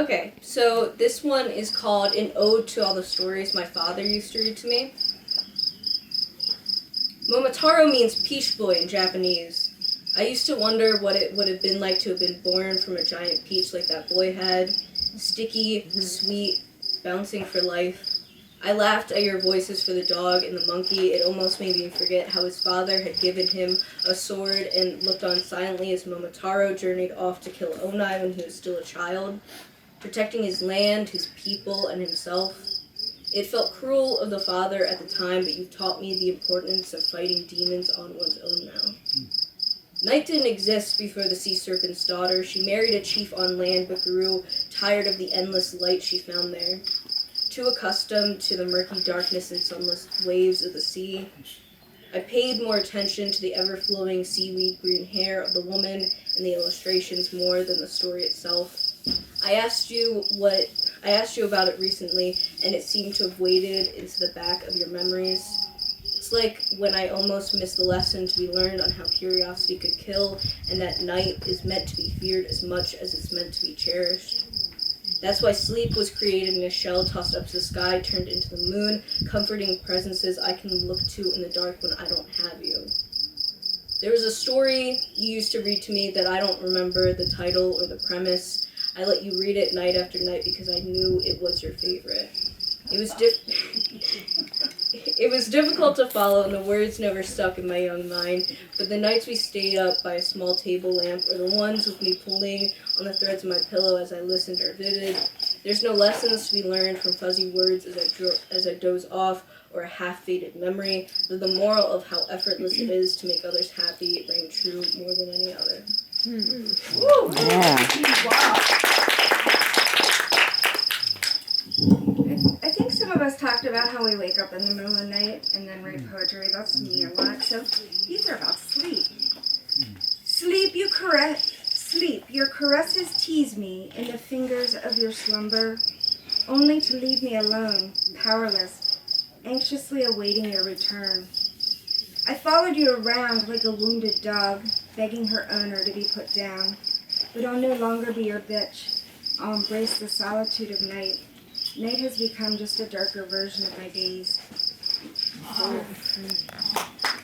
Okay, so this one is called An Ode to All the Stories My Father Used to Read to Me. Momotaro means peach boy in Japanese. I used to wonder what it would have been like to have been born from a giant peach like that boy had. Sticky, sweet, bouncing for life. I laughed at your voices for the dog and the monkey. It almost made me forget how his father had given him a sword and looked on silently as Momotaro journeyed off to kill Onai when he was still a child, protecting his land, his people, and himself. It felt cruel of the father at the time, but you've taught me the importance of fighting demons on one's own now. Night didn't exist before the sea serpent's daughter. She married a chief on land, but grew tired of the endless light she found there. Too accustomed to the murky darkness and sunless waves of the sea, I paid more attention to the ever-flowing seaweed green hair of the woman and the illustrations more than the story itself. I asked you about it recently, and it seemed to have waded into the back of your memories. It's like when I almost missed the lesson to be learned on how curiosity could kill, and that night is meant to be feared as much as it's meant to be cherished. That's why sleep was created in a shell tossed up to the sky, turned into the moon, comforting presences I can look to in the dark when I don't have you. There was a story you used to read to me that I don't remember the title or the premise. I let you read it night after night because I knew it was your favorite. It was difficult to follow, and the words never stuck in my young mind, but the nights we stayed up by a small table lamp, or the ones with me pulling on the threads of my pillow as I listened, are vivid. There's no lessons to be learned from fuzzy words as I doze off, or a half-faded memory, but the moral of how effortless it is to make others happy rang true more than any other. Woo! Yeah. Wow. I think some of us talked about how we wake up in the middle of the night and then write poetry. That's me a lot. So these are about sleep. Sleep, sleep. Your caresses tease me in the fingers of your slumber, only to leave me alone, powerless, anxiously awaiting your return. I followed you around like a wounded dog, begging her owner to be put down. But I'll no longer be your bitch. I'll embrace the solitude of night. Night has become just a darker version of my days.